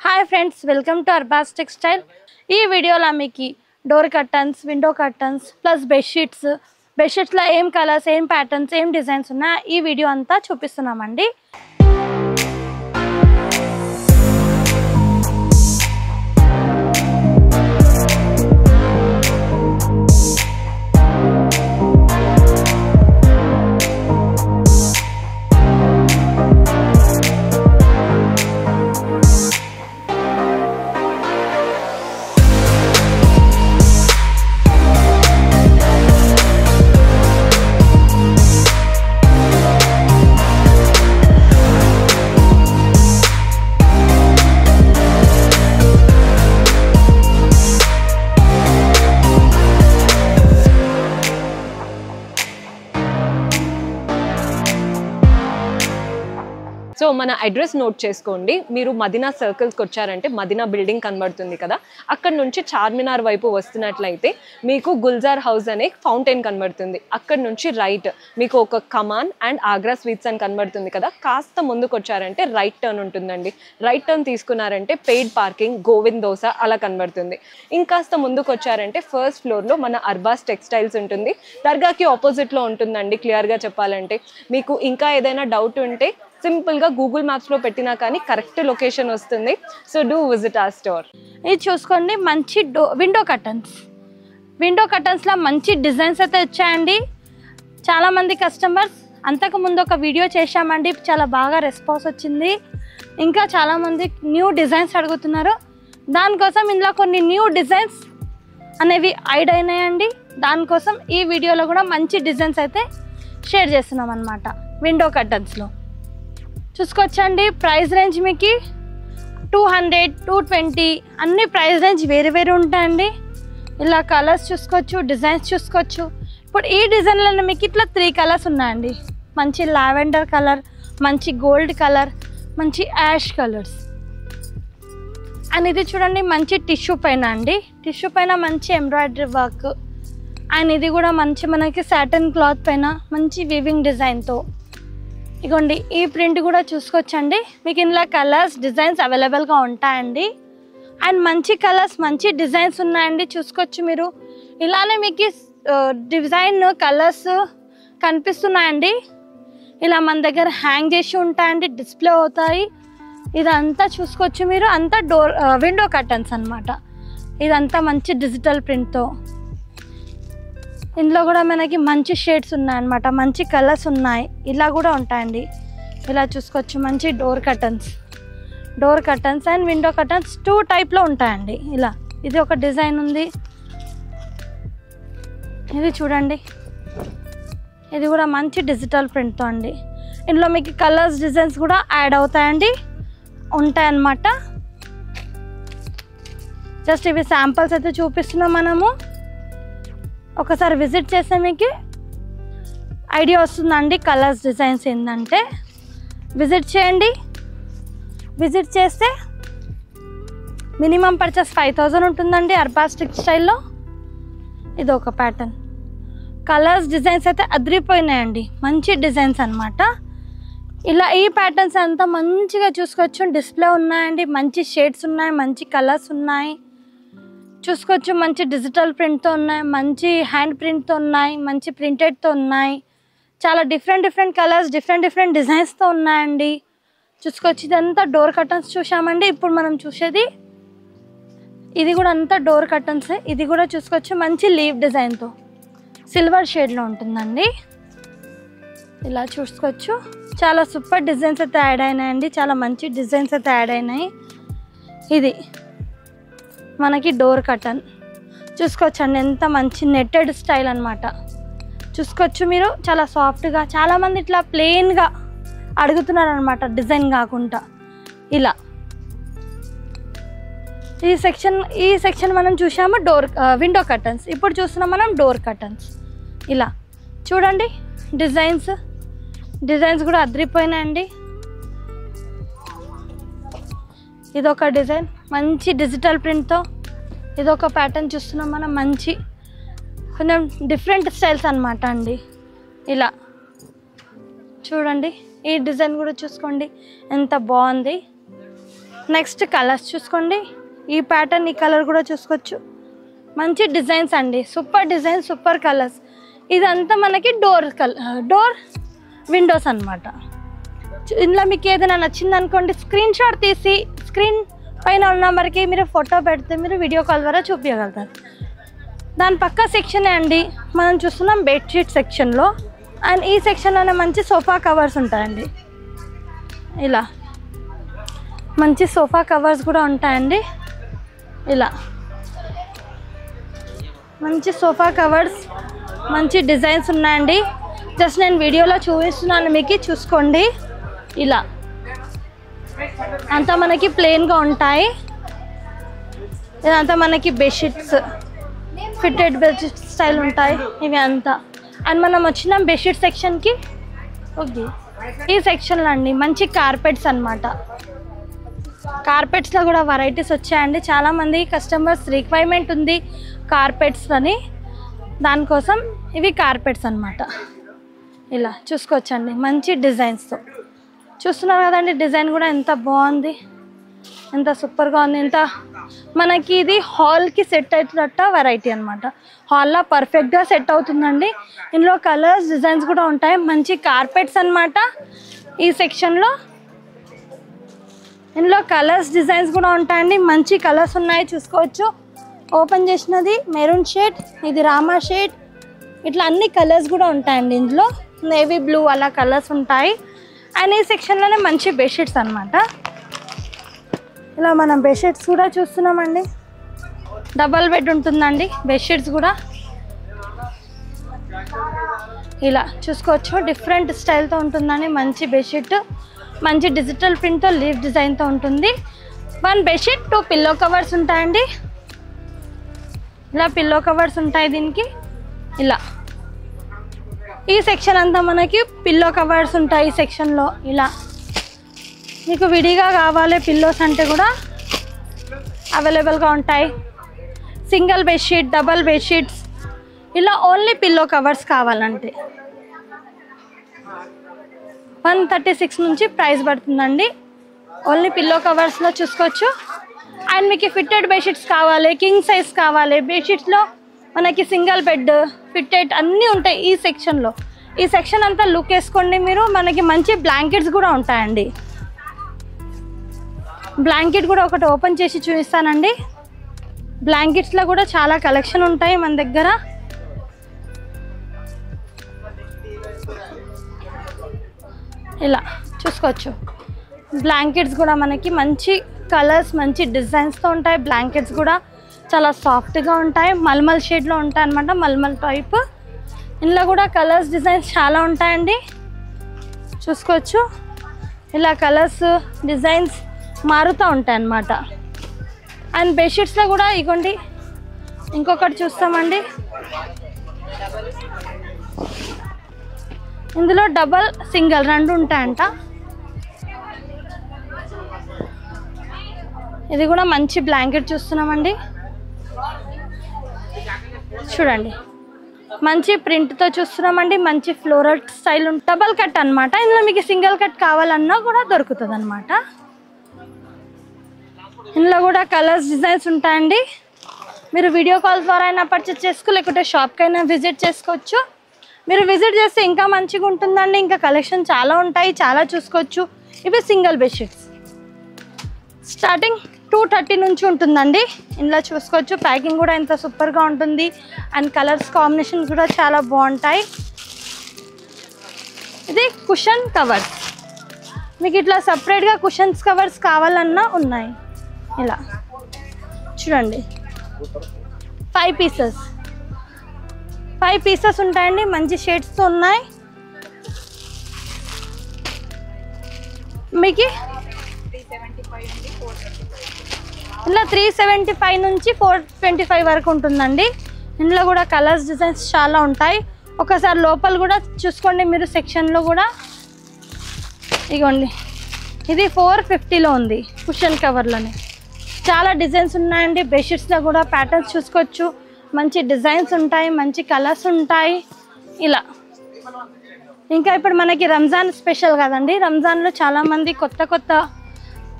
Hi friends, welcome to Arbaz textile. ఈ వీడియోలో మీకు door curtains, window curtains plus బెడ్షీట్స్లో ఏం కలర్స్, ఏం ప్యాటర్న్స్, ఏం డిజైన్స్ ఉన్నా ఈ వీడియో అంతా చూపిస్తున్నామండి. సో మన అడ్రస్ నోట్ చేసుకోండి. మీరు మదీనా సర్కిల్స్కి వచ్చారంటే మదీనా బిల్డింగ్ కనబడుతుంది కదా, అక్కడ నుంచి చార్మినార్ వైపు వస్తున్నట్లయితే మీకు గుల్జార్ హౌస్ అనే ఫౌంటైన్ కనబడుతుంది. అక్కడ నుంచి రైట్ మీకు ఒక కమాన్ అండ్ ఆగ్రా స్వీట్స్ అని కనబడుతుంది కదా, కాస్త ముందుకు వచ్చారంటే రైట్ టర్న్ ఉంటుందండి. రైట్ టర్న్ తీసుకున్నారంటే పెయిడ్ పార్కింగ్, గోవింద్ దోస అలా కనబడుతుంది. ఇంకాస్త ముందుకు వచ్చారంటే ఫస్ట్ ఫ్లోర్లో మన అర్బాస్ టెక్స్టైల్స్ ఉంటుంది. దర్గాకి ఆపోజిట్లో ఉంటుందండి. క్లియర్గా చెప్పాలంటే మీకు ఇంకా ఏదైనా డౌట్ ఉంటే సింపుల్గా గూగుల్ మ్యాప్స్లో పెట్టినా కానీ కరెక్ట్ లొకేషన్ వస్తుంది. So do visit our store. ఇది చూసుకోండి, మంచి విండో కర్టన్స్లో మంచి డిజైన్స్ అయితే వచ్చాయండి. చాలామంది కస్టమర్స్ అంతకుముందు ఒక వీడియో చేశామండి, చాలా బాగా రెస్పాన్స్ వచ్చింది. ఇంకా చాలామంది న్యూ డిజైన్స్ అడుగుతున్నారు. దానికోసం ఇందులో కొన్ని న్యూ డిజైన్స్ అనేవి యాడ్ అయినాయండి. దానికోసం ఈ వీడియోలో కూడా మంచి డిజైన్స్ అయితే షేర్ చేస్తున్నాం అన్నమాట. విండో కర్టన్స్లో చూసుకోవచ్చండి. ప్రైస్ రేంజ్ మీకు 200, 220 అన్ని ప్రైస్ రేంజ్ వేరే వేరే ఉంటాయండి. ఇలా కలర్స్ చూసుకోవచ్చు, డిజైన్స్ చూసుకోవచ్చు. ఇప్పుడు ఈ డిజైన్లలో మీకు ఇట్లా 3 కలర్స్ ఉన్నాయండి. మంచి లావెండర్ కలర్, మంచి గోల్డ్ కలర్, మంచి యాష్ కలర్స్. అండ్ ఇది చూడండి మంచి టిష్యూ పైన అండి. టిష్యూ పైన మంచి ఎంబ్రాయిడరీ వర్క్. అండ్ ఇది కూడా మంచి మనకి సాటిన్ క్లాత్ పైన మంచి వీవింగ్ డిజైన్తో. ఇగోండి ఈ ప్రింట్ కూడా చూసుకోవచ్చండి. మీకు ఇందులో కలర్స్, డిజైన్స్ అవైలబుల్గా ఉంటాయండి. అండ్ మంచి కలర్స్, మంచి డిజైన్స్ ఉన్నాయండి. చూసుకోవచ్చు మీరు. ఇలానే మీకు డిజైన్ కలర్స్ కనిపిస్తున్నాయండి. ఇలా మన దగ్గర హ్యాంగ్ చేసి ఉంటాయండి, డిస్ప్లే అవుతాయి. ఇదంతా చూసుకోవచ్చు మీరు. అంతా విండో కర్టన్స్ అన్నమాట. ఇదంతా మంచి డిజిటల్ ప్రింట్తో. ఇందులో కూడా మనకి మంచి షేడ్స్ ఉన్నాయన్నమాట, మంచి కలర్స్ ఉన్నాయి. ఇలా కూడా ఉంటాయండి. ఇలా చూసుకోవచ్చు మంచి door curtains and window curtains 2 టైప్లో ఉంటాయండి. ఇలా ఇది ఒక డిజైన్ ఉంది. ఇది చూడండి, ఇది కూడా మంచి డిజిటల్ ప్రింట్తో అండి. ఇందులో మీకు కలర్స్, డిజైన్స్ కూడా యాడ్ అవుతాయండి, ఉంటాయన్నమాట. జస్ట్ ఇవి శాంపిల్స్ అయితే చూపిస్తున్నాం మనము. ఒకసారి విజిట్ చేస్తే మీకు ఐడియా వస్తుందండి కలర్స్, డిజైన్స్ ఏంటంటే. విజిట్ చేయండి. విజిట్ చేస్తే మినిమం పర్చేస్ 5000 ఉంటుందండి అర్బాస్ టెక్స్టైల్లో. ఇది ఒక ప్యాటర్న్. కలర్స్, డిజైన్స్ అయితే అదిరిపోయినాయండి. మంచి డిజైన్స్ అన్నమాట. ఇలా ఈ ప్యాటర్న్స్ అంతా మంచిగా చూసుకోవచ్చు. డిస్ప్లే ఉన్నాయండి, మంచి షేడ్స్ ఉన్నాయి, మంచి కలర్స్ ఉన్నాయి. చూసుకోవచ్చు మంచి డిజిటల్ ప్రింట్తో ఉన్నాయి, మంచి హ్యాండ్ ప్రింట్తో ఉన్నాయి, మంచి ప్రింటెడ్తో ఉన్నాయి. చాలా డిఫరెంట్ కలర్స్, డిఫరెంట్ డిజైన్స్తో ఉన్నాయండి. చూసుకోవచ్చు. ఇదంతా డోర్ కర్టన్స్ చూసామండి. ఇప్పుడు మనం చూసేది ఇది కూడా అంతా డోర్ కర్టన్స్. ఇది కూడా చూసుకోవచ్చు మంచి లీవ్ డిజైన్తో సిల్వర్ షేడ్లో ఉంటుందండి. ఇలా చూసుకోవచ్చు. చాలా సూపర్ డిజైన్స్ అయితే యాడ్ అయినాయండి. చాలా మంచి డిజైన్స్ అయితే యాడ్ అయినాయి. ఇది మనకి డోర్ కర్టన్ చూసుకోవచ్చు అండి. ఎంత మంచి నెట్టెడ్ స్టైల్ అనమాట. చూసుకోవచ్చు మీరు. చాలా సాఫ్ట్గా, చాలామంది ఇట్లా ప్లెయిన్గా అడుగుతున్నారు అనమాట, డిజైన్ కాకుండా. ఇలా ఈ సెక్షన్ మనం చూసాము విండో కర్టన్స్. ఇప్పుడు చూస్తున్నాం మనం డోర్ కర్టన్స్. ఇలా చూడండి డిజైన్స్ కూడా అదిరిపోయినాయండి. ఇదొక డిజైన్ మంచి డిజిటల్ ప్రింట్తో. ఇదొక ప్యాటర్న్ చూస్తున్నాం మనం. మంచి కొంచెం డిఫరెంట్ స్టైల్స్ అన్నమాట అండి. ఇలా చూడండి. ఈ డిజైన్ కూడా చూసుకోండి ఎంత బాగుంది. నెక్స్ట్ కలర్స్ చూసుకోండి. ఈ ప్యాటర్న్, ఈ కలర్ కూడా చూసుకోవచ్చు. మంచి డిజైన్స్ అండి, సూపర్ డిజైన్, సూపర్ కలర్స్. ఇదంతా మనకి డోర్ విండోస్ అన్నమాట. ఇందులో మీకు ఏదైనా నచ్చింది అనుకోండి, స్క్రీన్ షాట్ తీసి స్క్రీన్ పైన ఉన్న నెంబర్కి మీరు ఫోటో పెడితే మీరు వీడియో కాల్ ద్వారా చూపించగలుగుతారు. దాని పక్క సెక్షనే అండి మనం చూస్తున్నాం బెడ్షీట్ సెక్షన్లో. అండ్ ఈ సెక్షన్లోనే మంచి సోఫా కవర్స్ ఉంటాయండి. ఇలా మంచి సోఫా కవర్స్ కూడా ఉంటాయండి. ఇలా మంచి సోఫా కవర్స్, మంచి డిజైన్స్ ఉన్నాయండి. జస్ట్ నేను వీడియోలో చూపిస్తున్నాను మీకు, చూసుకోండి. ఇలా అంతా మనకి ప్లెయిన్గా ఉంటాయి. ఇదంతా మనకి బెడ్షీట్స్, ఫిట్టెడ్ బెడ్షీట్ స్టైల్ ఉంటాయి ఇవి అంతా. అండ్ మనం వచ్చిన బెడ్షీట్ సెక్షన్కి ఓకే, ఈ సెక్షన్లో అండి మంచి కార్పెట్స్ అన్నమాట. కార్పెట్స్లో కూడా వెరైటీస్ వచ్చాయండి. చాలామంది కస్టమర్స్ రిక్వైర్మెంట్ ఉంది కార్పెట్స్ అని, దానికోసం ఇవి కార్పెట్స్ అన్నమాట. ఇలా చూసుకోవచ్చండి మంచి డిజైన్స్తో. చూస్తున్నారు కదండి, డిజైన్ కూడా ఎంత బాగుంది, ఎంత సూపర్గా ఉంది. ఎంత మనకి ఇది హాల్కి సెట్ అవుతున్నట్ట వెరైటీ అనమాట. హాల్లో పర్ఫెక్ట్గా సెట్ అవుతుందండి. ఇందులో కలర్స్, డిజైన్స్ కూడా ఉంటాయి. మంచి కార్పెట్స్ అన్నమాట ఈ సెక్షన్లో. ఇందులో కలర్స్, డిజైన్స్ కూడా ఉంటాయండి. మంచి కలర్స్ ఉన్నాయి, చూసుకోవచ్చు. ఓపెన్ చేసినది మెరూన్ షేడ్, ఇది రామా షేడ్, ఇట్లా అన్ని కలర్స్ కూడా ఉంటాయండి. ఇందులో నేవీ బ్లూ అలా కలర్స్ ఉంటాయి. అండ్ ఈ సెక్షన్లోనే మంచి బెడ్షీట్స్ అన్నమాట. ఇలా మనం బెడ్షీట్స్ కూడా చూస్తున్నామండి. డబల్ బెడ్ ఉంటుందండి బెడ్షీట్స్ కూడా. ఇలా చూసుకోవచ్చు, డిఫరెంట్ స్టైల్తో ఉంటుందండి. మంచి బెడ్షీట్, మంచి డిజిటల్ ప్రింట్తో లీఫ్ డిజైన్తో ఉంటుంది. 1 బెడ్షీట్ 2 పిల్లో కవర్స్ ఉంటాయండి. ఇలా పిల్లో కవర్స్ ఉంటాయి దీనికి. ఇలా ఈ సెక్షన్ అంతా మనకి పిల్లో కవర్స్ ఉంటాయి ఈ సెక్షన్లో. ఇలా మీకు విడిగా కావాలి పిల్లోస్ అంటే కూడా అవైలబుల్గా ఉంటాయి. సింగిల్ బెడ్షీట్, డబల్ బెడ్షీట్స్, ఇలా ఓన్లీ పిల్లో కవర్స్ కావాలంటే 136 నుంచి ప్రైస్ పడుతుందండి. ఓన్లీ పిల్లో కవర్స్లో చూసుకోవచ్చు. అండ్ మీకు ఫిట్టెడ్ బెడ్షీట్స్ కావాలి, కింగ్ సైజ్ కావాలి, బెడ్షీట్స్లో మనకి సింగిల్ బెడ్, ఫిట్టెడ్ అన్నీ ఉంటాయి ఈ సెక్షన్లో. ఈ సెక్షన్ అంతా లుక్ వేసుకోండి మీరు. మనకి మంచి బ్లాంకెట్స్ కూడా ఉంటాయండి. బ్లాంకెట్ కూడా ఒకటి ఓపెన్ చేసి చూపిస్తానండి. బ్లాంకెట్స్లో కూడా చాలా కలెక్షన్ ఉంటాయి మన దగ్గర. ఇలా చూసుకోవచ్చు. బ్లాంకెట్స్ కూడా మనకి మంచి కలర్స్, మంచి డిజైన్స్తో ఉంటాయి. బ్లాంకెట్స్ కూడా చాలా సాఫ్ట్గా ఉంటాయి. మల్మల్ షేడ్లో ఉంటాయి అన్నమాట, మల్మల్ టైప్. ఇందులో కూడా కలర్స్, డిజైన్స్ చాలా ఉంటాయండి, చూసుకోవచ్చు. ఇలా కలర్స్, డిజైన్స్ మారుతూ ఉంటాయి అన్నమాట. అండ్ బెడ్షీట్స్లో కూడా ఇగోండి ఇంకొకటి చూస్తామండి. ఇందులో డబల్, సింగిల్ రెండు ఉంటాయంట. ఇది కూడా మంచి బ్లాంకెట్ చూస్తున్నామండి. చూడండి మంచి ప్రింట్తో చూస్తున్నామండి. మంచి ఫ్లోరల్ స్టైల్ డబల్ కట్ అన్నమాట. ఇందులో మీకు సింగిల్ కట్ కావాలన్నా కూడా దొరుకుతుంది అన్నమాట. ఇందులో కూడా కలర్స్, డిజైన్స్ ఉంటాయండి. మీరు వీడియో కాల్ ద్వారా అయినా పర్చేస్ చేసుకో, లేకుంటే షాప్కి అయినా విజిట్ చేసుకోవచ్చు. మీరు విజిట్ చేస్తే ఇంకా మంచిగా ఉంటుందండి. ఇంకా కలెక్షన్ చాలా ఉంటాయి, చాలా చూసుకోవచ్చు. ఇవి సింగిల్ బెడ్షీట్స్ స్టార్టింగ్ 230 నుంచి ఉంటుందండి. ఇందులో చూసుకోవచ్చు. ప్యాకింగ్ కూడా ఎంత సూపర్గా ఉంటుంది. అండ్ కలర్స్ కాంబినేషన్ కూడా చాలా బాగుంటాయి. ఇది కుషన్ కవర్స్. మీకు ఇట్లా సపరేట్గా కుషన్స్ కవర్స్ కావాలన్నా ఉన్నాయి. ఇలా చూడండి 5 పీసెస్ ఉంటాయండి. మంచి షేడ్స్తో ఉన్నాయి. మీకు ఇలా 375 నుంచి 425 వరకు ఉంటుందండి. ఇందులో కూడా కలర్స్, డిజైన్స్ చాలా ఉంటాయి. ఒకసారి లోపల కూడా చూసుకోండి మీరు. సెక్షన్లో కూడా ఇగోండి ఇది 450లో ఉంది కుషన్ కవర్లోనే. చాలా డిజైన్స్ ఉన్నాయండి. బెడ్షీట్స్లో కూడా ప్యాటర్న్స్ చూసుకోవచ్చు. మంచి డిజైన్స్ ఉంటాయి, మంచి కలర్స్ ఉంటాయి. ఇలా ఇంకా ఇప్పుడు మనకి రంజాన్ స్పెషల్ కదండి. రంజాన్లో చాలామంది కొత్త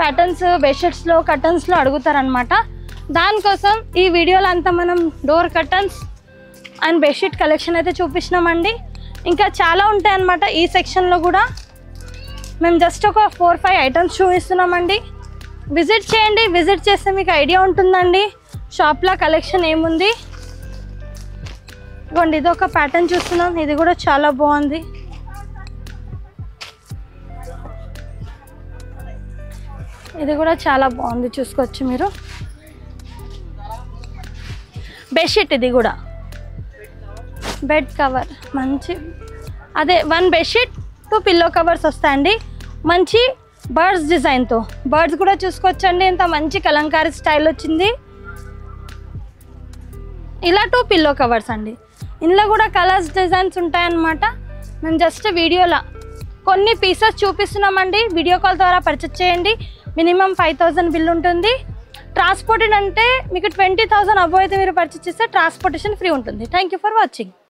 ప్యాటర్న్స్ బెడ్షీట్స్లో కర్టన్స్లో అడుగుతారనమాట. దానికోసం ఈ వీడియోలో అంతా మనం door curtains and bedsheet collection అయితే చూపించినామండి. ఇంకా చాలా ఉంటాయన్నమాట ఈ సెక్షన్లో కూడా. మేము జస్ట్ ఒక 4-5 ఐటమ్స్ చూపిస్తున్నామండి. విజిట్ చేయండి. విజిట్ చేస్తే మీకు ఐడియా ఉంటుందండి షాప్లో కలెక్షన్ ఏముంది. ఇదిగోండి, ఇది ఒక ప్యాటర్న్ చూస్తున్నాం. ఇది కూడా చాలా బాగుంది. ఇది కూడా చాలా బాగుంది, చూసుకోవచ్చు మీరు. బెడ్షీట్, ఇది కూడా బెడ్ కవర్ మంచి, అదే 1 బెడ్షీట్ 2 పిల్లో కవర్స్ వస్తాయండి. మంచి బర్డ్స్ డిజైన్తో. బర్డ్స్ కూడా చూసుకోవచ్చండి, ఎంత మంచి కలంకారీ స్టైల్ వచ్చింది. ఇలా 2 పిల్లో కవర్స్ అండి. ఇందులో కూడా కలర్స్ డిజైన్స్ ఉంటాయన్నమాట. మేము జస్ట్ వీడియోలో కొన్ని పీసెస్ చూపిస్తున్నామండి. వీడియో కాల్ ద్వారా పర్చేస్ చేయండి. మినిమం 5000 బిల్ ఉంటుంది. ట్రాన్స్పోర్టెడ్ అంటే మీకు 20,000 అబోవ్ అయితే మీరు పర్చేస్ చేస్తే ట్రాన్స్పోర్టేషన్ ఫ్రీ ఉంటుంది. Thank you for watching.